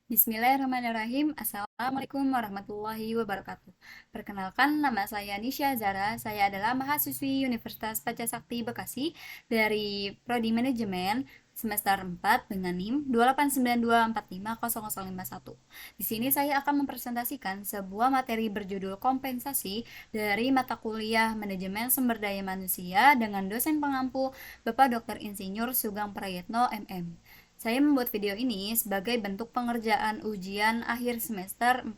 Bismillahirrahmanirrahim. Assalamualaikum warahmatullahi wabarakatuh. Perkenalkan, nama saya Nisha Zara. Saya adalah mahasiswi Universitas Pancasakti Bekasi dari Prodi Manajemen semester 4 dengan NIM 28924500051. Di sini saya akan mempresentasikan sebuah materi berjudul kompensasi dari mata kuliah Manajemen Sumber Daya Manusia dengan dosen pengampu Bapak Dr. Insinyur Sugeng Prayetno MM. Saya membuat video ini sebagai bentuk pengerjaan ujian akhir semester 4.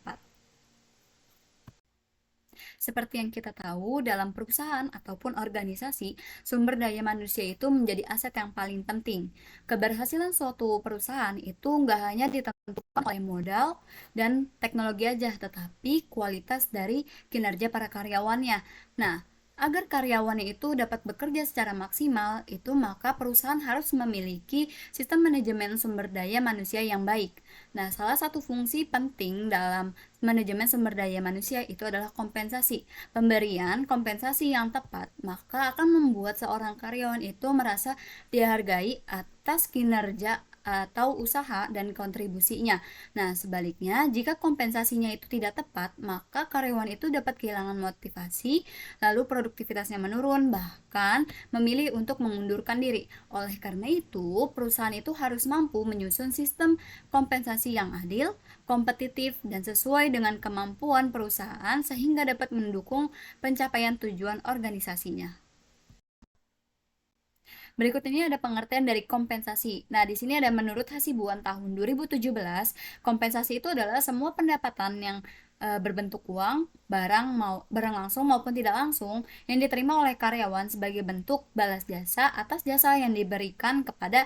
Seperti yang kita tahu, dalam perusahaan ataupun organisasi, sumber daya manusia itu menjadi aset yang paling penting. Keberhasilan suatu perusahaan itu nggak hanya ditentukan oleh modal dan teknologi aja, tetapi kualitas dari kinerja para karyawannya. Nah, agar karyawannya itu dapat bekerja secara maksimal, itu maka perusahaan harus memiliki sistem manajemen sumber daya manusia yang baik. Nah, salah satu fungsi penting dalam manajemen sumber daya manusia itu adalah kompensasi. Pemberian kompensasi yang tepat maka akan membuat seorang karyawan itu merasa dihargai atas kinerja atau usaha dan kontribusinya. Nah, sebaliknya, jika kompensasinya itu tidak tepat, maka karyawan itu dapat kehilangan motivasi, lalu produktivitasnya menurun, bahkan memilih untuk mengundurkan diri. Oleh karena itu, perusahaan itu harus mampu menyusun sistem kompensasi yang adil, kompetitif, dan sesuai dengan kemampuan perusahaan sehingga dapat mendukung pencapaian tujuan organisasinya. Berikut ini ada pengertian dari kompensasi. Nah, di sini ada menurut Hasibuan tahun 2017, kompensasi itu adalah semua pendapatan yang berbentuk uang, barang langsung maupun tidak langsung yang diterima oleh karyawan sebagai bentuk balas jasa atas jasa yang diberikan kepada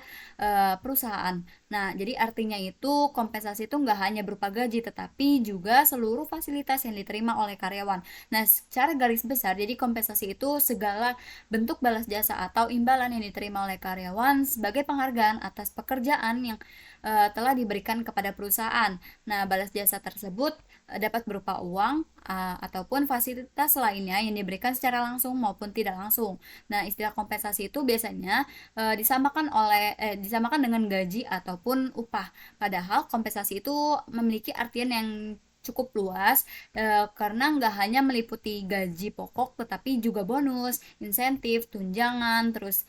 perusahaan. Nah, jadi artinya itu kompensasi itu nggak hanya berupa gaji, tetapi juga seluruh fasilitas yang diterima oleh karyawan. Nah, secara garis besar, jadi kompensasi itu segala bentuk balas jasa atau imbalan yang diterima oleh karyawan sebagai penghargaan atas pekerjaan yang telah diberikan kepada perusahaan. Nah, balas jasa tersebut dapat berupa uang ataupun fasilitas lainnya yang diberikan secara langsung maupun tidak langsung. Nah, istilah kompensasi itu biasanya disamakan dengan gaji ataupun upah. Padahal kompensasi itu memiliki artian yang cukup luas karena nggak hanya meliputi gaji pokok tetapi juga bonus, insentif, tunjangan, terus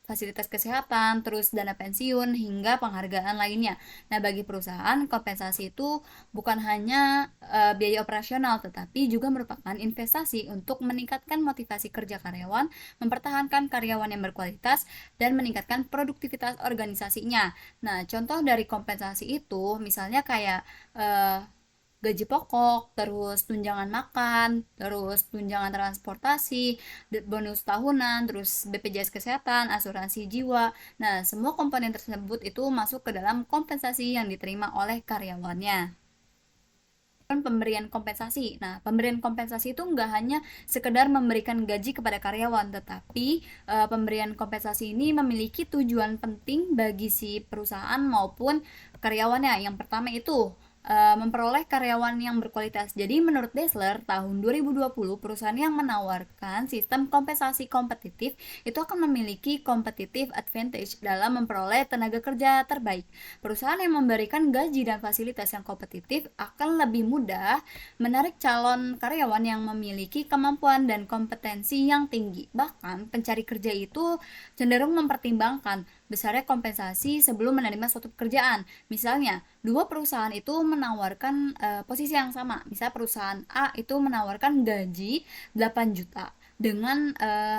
fasilitas kesehatan, terus dana pensiun hingga penghargaan lainnya. Nah, bagi perusahaan kompensasi itu bukan hanya biaya operasional tetapi juga merupakan investasi untuk meningkatkan motivasi kerja karyawan, mempertahankan karyawan yang berkualitas dan meningkatkan produktivitas organisasinya. Nah, contoh dari kompensasi itu misalnya kayak gaji pokok, terus tunjangan makan, terus tunjangan transportasi, bonus tahunan, terus BPJS Kesehatan, asuransi jiwa. Nah, semua komponen tersebut itu masuk ke dalam kompensasi yang diterima oleh karyawannya. Pemberian kompensasi. Nah, pemberian kompensasi itu nggak hanya sekedar memberikan gaji kepada karyawan, tetapi pemberian kompensasi ini memiliki tujuan penting bagi si perusahaan maupun karyawannya. Yang pertama itu memperoleh karyawan yang berkualitas. Jadi menurut Dassler tahun 2020 perusahaan yang menawarkan sistem kompensasi kompetitif itu akan memiliki competitive advantage dalam memperoleh tenaga kerja terbaik. Perusahaan yang memberikan gaji dan fasilitas yang kompetitif akan lebih mudah menarik calon karyawan yang memiliki kemampuan dan kompetensi yang tinggi. Bahkan pencari kerja itu cenderung mempertimbangkan besarnya kompensasi sebelum menerima suatu pekerjaan. Misalnya, dua perusahaan itu menawarkan posisi yang sama. Misal perusahaan A itu menawarkan gaji 8 juta dengan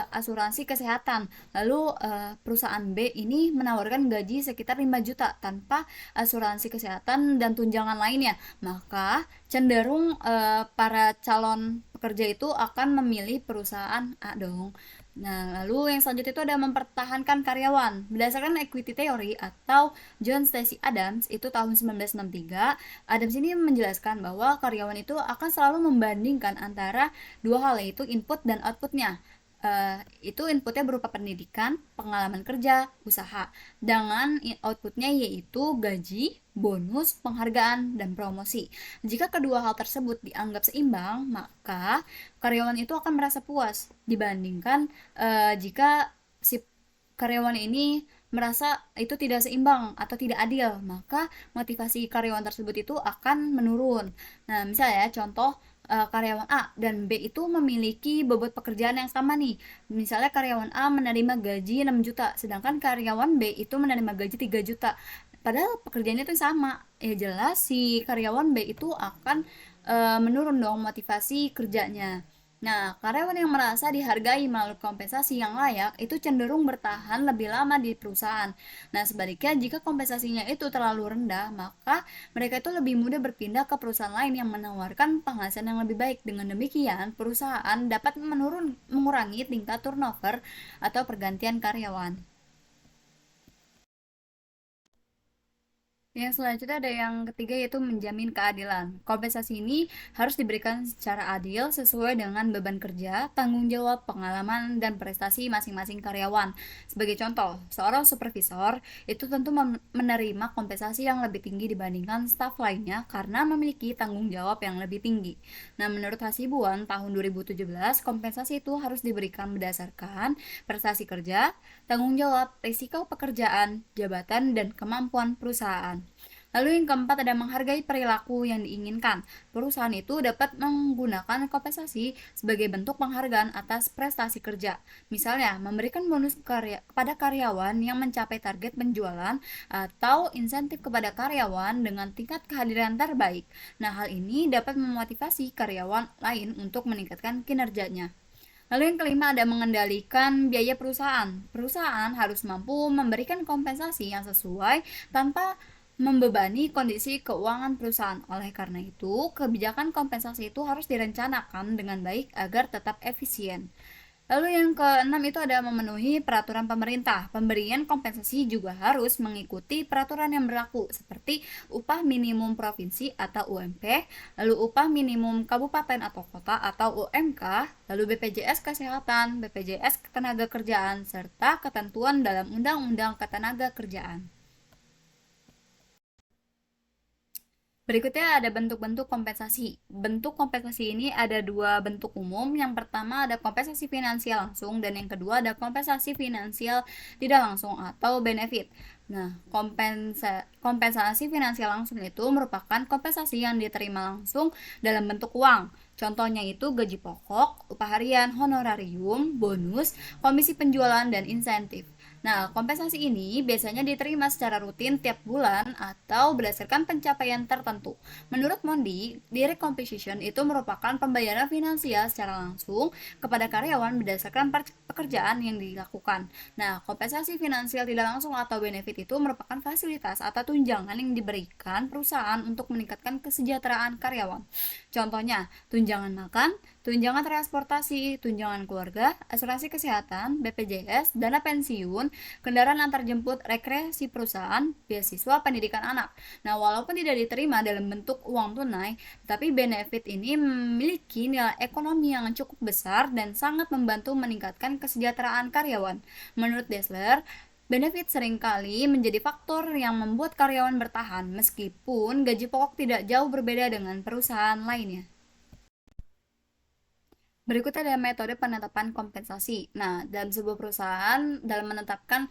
asuransi kesehatan. Lalu perusahaan B ini menawarkan gaji sekitar 5 juta tanpa asuransi kesehatan dan tunjangan lainnya. Maka cenderung para calon pekerja itu akan memilih perusahaan A dong. Nah, lalu yang selanjutnya itu ada mempertahankan karyawan. Berdasarkan equity theory atau John Stacy Adams itu tahun 1963, Adams ini menjelaskan bahwa karyawan itu akan selalu membandingkan antara dua hal yaitu input dan outputnya. Itu inputnya berupa pendidikan, pengalaman kerja, usaha. Dengan outputnya yaitu gaji, bonus, penghargaan, dan promosi. Jika kedua hal tersebut dianggap seimbang, maka karyawan itu akan merasa puas dibandingkan jika si karyawan ini merasa itu tidak seimbang atau tidak adil, maka motivasi karyawan tersebut itu akan menurun. Nah, misalnya ya, contoh karyawan A dan B itu memiliki bobot pekerjaan yang sama nih. Misalnya karyawan A menerima gaji 6 juta, sedangkan karyawan B itu menerima gaji 3 juta. Padahal pekerjaannya itu sama. Ya jelas si karyawan B itu akan menurun dong motivasi kerjanya. Nah, karyawan yang merasa dihargai melalui kompensasi yang layak itu cenderung bertahan lebih lama di perusahaan. Nah, sebaliknya jika kompensasinya itu terlalu rendah, maka mereka itu lebih mudah berpindah ke perusahaan lain yang menawarkan penghasilan yang lebih baik. Dengan demikian, perusahaan dapat mengurangi tingkat turnover atau pergantian karyawan. Yang selanjutnya ada yang ketiga yaitu menjamin keadilan. Kompensasi ini harus diberikan secara adil sesuai dengan beban kerja, tanggung jawab, pengalaman, dan prestasi masing-masing karyawan. Sebagai contoh, seorang supervisor itu tentu menerima kompensasi yang lebih tinggi dibandingkan staf lainnya karena memiliki tanggung jawab yang lebih tinggi. Nah, menurut Hasibuan tahun 2017, kompensasi itu harus diberikan berdasarkan prestasi kerja, tanggung jawab, risiko pekerjaan, jabatan, dan kemampuan perusahaan. Lalu yang keempat ada menghargai perilaku yang diinginkan. Perusahaan itu dapat menggunakan kompensasi sebagai bentuk penghargaan atas prestasi kerja. Misalnya, memberikan bonus kepada karyawan yang mencapai target penjualan atau insentif kepada karyawan dengan tingkat kehadiran terbaik. Nah, hal ini dapat memotivasi karyawan lain untuk meningkatkan kinerjanya. Lalu yang kelima ada mengendalikan biaya perusahaan. Perusahaan harus mampu memberikan kompensasi yang sesuai tanpa membebani kondisi keuangan perusahaan. Oleh karena itu, kebijakan kompensasi itu harus direncanakan dengan baik agar tetap efisien. Lalu yang keenam itu ada memenuhi peraturan pemerintah. Pemberian kompensasi juga harus mengikuti peraturan yang berlaku seperti upah minimum provinsi atau UMP, lalu upah minimum kabupaten atau kota atau UMK, lalu BPJS Kesehatan, BPJS Ketenagakerjaan, serta ketentuan dalam Undang-Undang Ketenagakerjaan. Berikutnya ada bentuk-bentuk kompensasi. Bentuk kompensasi ini ada dua bentuk umum. Yang pertama ada kompensasi finansial langsung dan yang kedua ada kompensasi finansial tidak langsung atau benefit. Nah, kompensasi finansial langsung itu merupakan kompensasi yang diterima langsung dalam bentuk uang. Contohnya itu gaji pokok, upah harian, honorarium, bonus, komisi penjualan, dan insentif. Nah, kompensasi ini biasanya diterima secara rutin tiap bulan atau berdasarkan pencapaian tertentu. Menurut Mondi, direct compensation itu merupakan pembayaran finansial secara langsung kepada karyawan berdasarkan pekerjaan yang dilakukan. Nah, kompensasi finansial tidak langsung atau benefit itu merupakan fasilitas atau tunjangan yang diberikan perusahaan untuk meningkatkan kesejahteraan karyawan. Contohnya, tunjangan makan, tunjangan transportasi, tunjangan keluarga, asuransi kesehatan, BPJS, dana pensiun, kendaraan antar jemput, rekreasi perusahaan, beasiswa pendidikan anak. Nah, walaupun tidak diterima dalam bentuk uang tunai, tapi benefit ini memiliki nilai ekonomi yang cukup besar dan sangat membantu meningkatkan kesejahteraan karyawan. Menurut Dessler, benefit seringkali menjadi faktor yang membuat karyawan bertahan meskipun gaji pokok tidak jauh berbeda dengan perusahaan lainnya. Berikutnya ada metode penetapan kompensasi. Nah, dalam sebuah perusahaan dalam menetapkan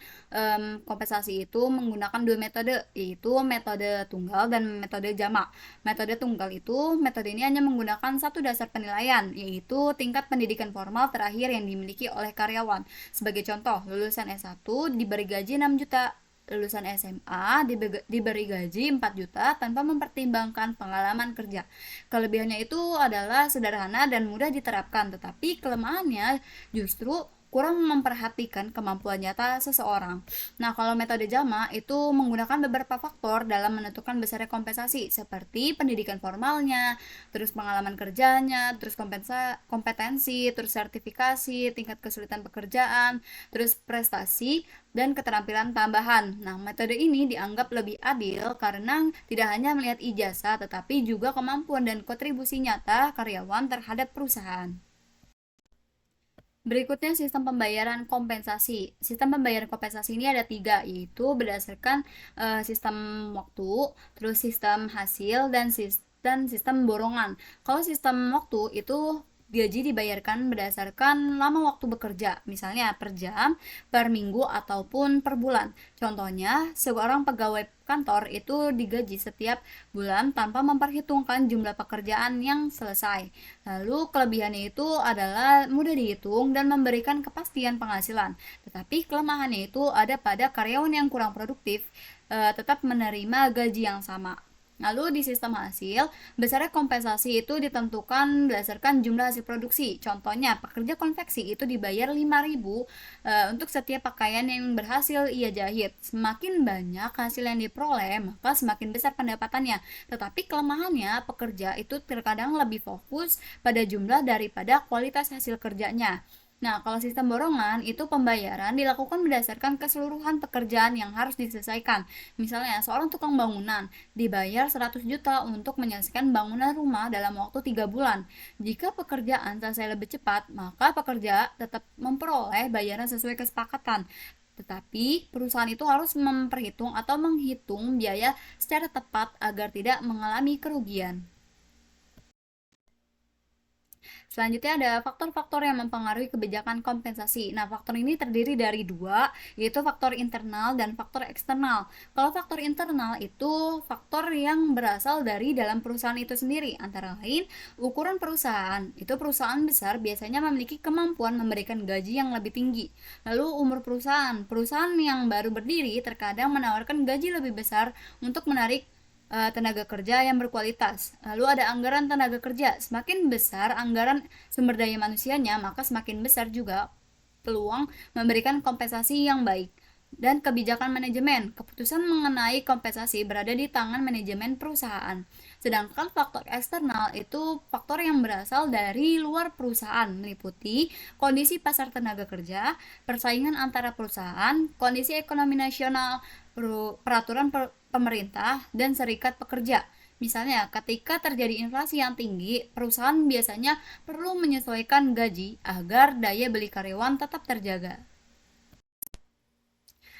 kompensasi itu menggunakan dua metode, yaitu metode tunggal dan metode jamak. Metode tunggal itu metode ini hanya menggunakan satu dasar penilaian, yaitu tingkat pendidikan formal terakhir yang dimiliki oleh karyawan. Sebagai contoh, lulusan S1 diberi gaji 6 juta, lulusan SMA diberi gaji 4 juta tanpa mempertimbangkan pengalaman kerja. Kelebihannya itu adalah sederhana dan mudah diterapkan, tetapi kelemahannya justru kurang memperhatikan kemampuan nyata seseorang. Nah, kalau metode JAMA itu menggunakan beberapa faktor dalam menentukan besarnya kompensasi, seperti pendidikan formalnya, terus pengalaman kerjanya, terus kompetensi, terus sertifikasi, tingkat kesulitan pekerjaan, terus prestasi, dan keterampilan tambahan. Nah, metode ini dianggap lebih adil karena tidak hanya melihat ijazah, tetapi juga kemampuan dan kontribusi nyata karyawan terhadap perusahaan. Berikutnya sistem pembayaran kompensasi. Sistem pembayaran kompensasi ini ada tiga, yaitu berdasarkan sistem waktu, terus sistem hasil, dan sistem borongan. Kalau sistem waktu itu Gaji dibayarkan berdasarkan lama waktu bekerja, misalnya per jam, per minggu, ataupun per bulan. Contohnya, seorang pegawai kantor itu digaji setiap bulan tanpa memperhitungkan jumlah pekerjaan yang selesai. Lalu kelebihannya itu adalah mudah dihitung dan memberikan kepastian penghasilan. Tetapi kelemahannya itu ada pada karyawan yang kurang produktif, tetap menerima gaji yang sama. Lalu di sistem hasil, besarnya kompensasi itu ditentukan berdasarkan jumlah hasil produksi. Contohnya, pekerja konveksi itu dibayar 5.000 untuk setiap pakaian yang berhasil ia jahit. Semakin banyak hasil yang diperoleh, maka semakin besar pendapatannya. Tetapi kelemahannya, pekerja itu terkadang lebih fokus pada jumlah daripada kualitas hasil kerjanya. Nah, kalau sistem borongan itu pembayaran dilakukan berdasarkan keseluruhan pekerjaan yang harus diselesaikan. Misalnya, seorang tukang bangunan dibayar 100 juta untuk menyelesaikan bangunan rumah dalam waktu 3 bulan. Jika pekerjaan selesai lebih cepat, maka pekerja tetap memperoleh bayaran sesuai kesepakatan. Tetapi perusahaan itu harus memperhitung atau menghitung biaya secara tepat agar tidak mengalami kerugian. Selanjutnya ada faktor-faktor yang mempengaruhi kebijakan kompensasi. Nah, faktor ini terdiri dari dua, yaitu faktor internal dan faktor eksternal. Kalau faktor internal itu faktor yang berasal dari dalam perusahaan itu sendiri, antara lain ukuran perusahaan. Itu perusahaan besar biasanya memiliki kemampuan memberikan gaji yang lebih tinggi. Lalu umur perusahaan. Perusahaan yang baru berdiri terkadang menawarkan gaji lebih besar untuk menarik tenaga kerja yang berkualitas. Lalu ada anggaran tenaga kerja. Semakin besar anggaran sumber daya manusianya, maka semakin besar juga peluang memberikan kompensasi yang baik. Dan kebijakan manajemen. Keputusan mengenai kompensasi berada di tangan manajemen perusahaan. Sedangkan faktor eksternal itu faktor yang berasal dari luar perusahaan, meliputi kondisi pasar tenaga kerja, persaingan antara perusahaan, kondisi ekonomi nasional, peraturan pemerintah, dan serikat pekerja. Misalnya, ketika terjadi inflasi yang tinggi, perusahaan biasanya perlu menyesuaikan gaji agar daya beli karyawan tetap terjaga.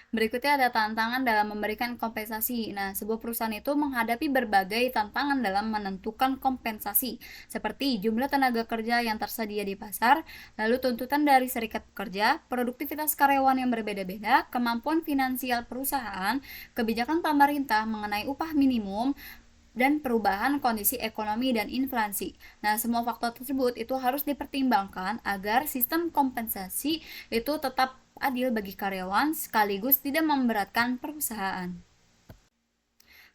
Berikutnya ada tantangan dalam memberikan kompensasi. Nah, sebuah perusahaan itu menghadapi berbagai tantangan dalam menentukan kompensasi, seperti jumlah tenaga kerja yang tersedia di pasar, lalu tuntutan dari serikat pekerja, produktivitas karyawan yang berbeda-beda, kemampuan finansial perusahaan, kebijakan pemerintah mengenai upah minimum, dan perubahan kondisi ekonomi dan inflasi. Nah, semua faktor tersebut itu harus dipertimbangkan agar sistem kompensasi itu tetap adil bagi karyawan sekaligus tidak memberatkan perusahaan.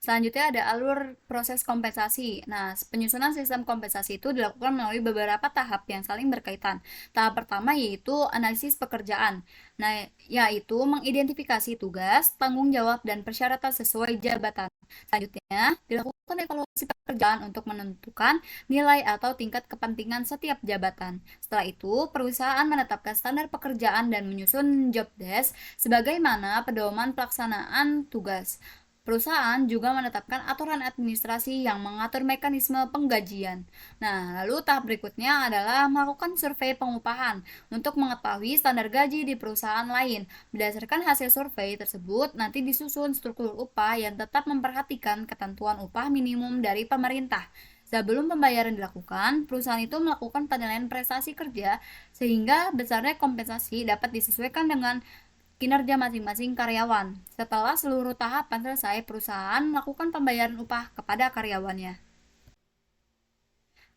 Selanjutnya ada alur proses kompensasi. Nah, penyusunan sistem kompensasi itu dilakukan melalui beberapa tahap yang saling berkaitan. Tahap pertama yaitu analisis pekerjaan. Nah, yaitu mengidentifikasi tugas, tanggung jawab, dan persyaratan sesuai jabatan. Selanjutnya, dilakukan evaluasi pekerjaan untuk menentukan nilai atau tingkat kepentingan setiap jabatan. Setelah itu, perusahaan menetapkan standar pekerjaan dan menyusun job desk sebagaimana pedoman pelaksanaan tugas. Perusahaan juga menetapkan aturan administrasi yang mengatur mekanisme penggajian. Nah, lalu tahap berikutnya adalah melakukan survei pengupahan untuk mengetahui standar gaji di perusahaan lain. Berdasarkan hasil survei tersebut, nanti disusun struktur upah yang tetap memperhatikan ketentuan upah minimum dari pemerintah. Sebelum pembayaran dilakukan, perusahaan itu melakukan penilaian prestasi kerja sehingga besarnya kompensasi dapat disesuaikan dengan kinerja masing-masing karyawan. Setelah seluruh tahapan selesai, perusahaan melakukan pembayaran upah kepada karyawannya.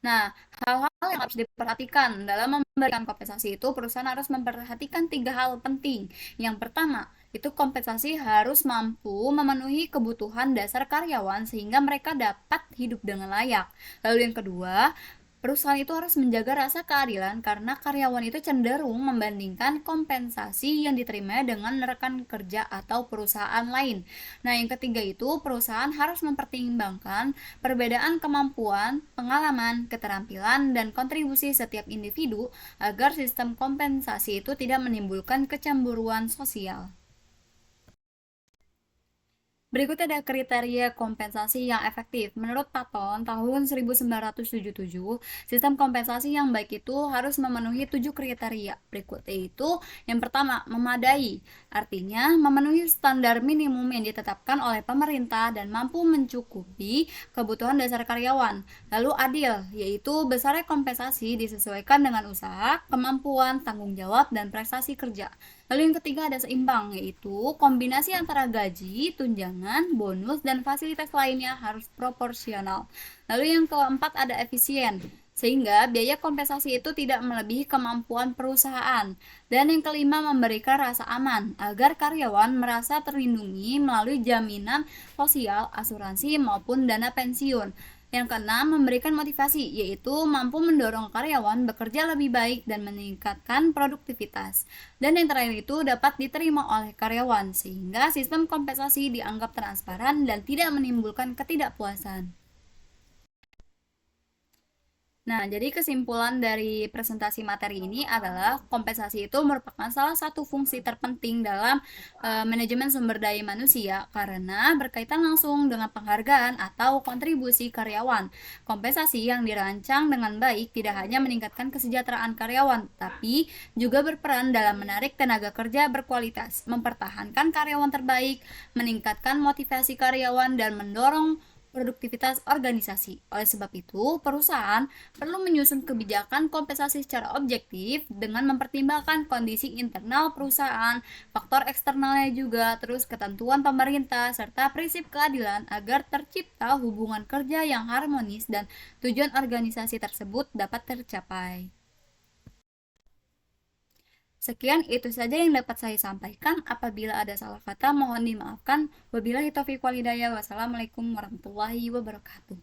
Nah, hal-hal yang harus diperhatikan dalam memberikan kompensasi itu, perusahaan harus memperhatikan tiga hal penting. Yang pertama, itu kompensasi harus mampu memenuhi kebutuhan dasar karyawan sehingga mereka dapat hidup dengan layak. Lalu yang kedua, perusahaan itu harus menjaga rasa keadilan karena karyawan itu cenderung membandingkan kompensasi yang diterima dengan rekan kerja atau perusahaan lain. Nah, yang ketiga itu perusahaan harus mempertimbangkan perbedaan kemampuan, pengalaman, keterampilan, dan kontribusi setiap individu agar sistem kompensasi itu tidak menimbulkan kecemburuan sosial. Berikut ada kriteria kompensasi yang efektif. Menurut Patton, tahun 1977, sistem kompensasi yang baik itu harus memenuhi 7 kriteria. Berikut yaitu, yang pertama, memadai. Artinya, memenuhi standar minimum yang ditetapkan oleh pemerintah dan mampu mencukupi kebutuhan dasar karyawan. Lalu adil, yaitu besarnya kompensasi disesuaikan dengan usaha, kemampuan, tanggung jawab, dan prestasi kerja. Lalu yang ketiga ada seimbang, yaitu kombinasi antara gaji, tunjangan, bonus, dan fasilitas lainnya harus proporsional. Lalu yang keempat ada efisien, sehingga biaya kompensasi itu tidak melebihi kemampuan perusahaan. Dan yang kelima memberikan rasa aman, agar karyawan merasa terlindungi melalui jaminan sosial, asuransi, maupun dana pensiun. Yang keenam, memberikan motivasi, yaitu mampu mendorong karyawan bekerja lebih baik dan meningkatkan produktivitas. Dan yang terakhir itu dapat diterima oleh karyawan, sehingga sistem kompensasi dianggap transparan dan tidak menimbulkan ketidakpuasan. Nah, jadi kesimpulan dari presentasi materi ini adalah kompensasi itu merupakan salah satu fungsi terpenting dalam manajemen sumber daya manusia karena berkaitan langsung dengan penghargaan atau kontribusi karyawan. Kompensasi yang dirancang dengan baik tidak hanya meningkatkan kesejahteraan karyawan, tapi juga berperan dalam menarik tenaga kerja berkualitas, mempertahankan karyawan terbaik, meningkatkan motivasi karyawan, dan mendorong produktivitas organisasi. Oleh sebab itu, perusahaan perlu menyusun kebijakan kompensasi secara objektif dengan mempertimbangkan kondisi internal perusahaan, faktor eksternalnya juga, terus ketentuan pemerintah, serta prinsip keadilan agar tercipta hubungan kerja yang harmonis dan tujuan organisasi tersebut dapat tercapai. Sekian itu saja yang dapat saya sampaikan. Apabila ada salah kata mohon dimaafkan. Wabillahi taufiq wal hidayah. Wassalamualaikum warahmatullahi wabarakatuh.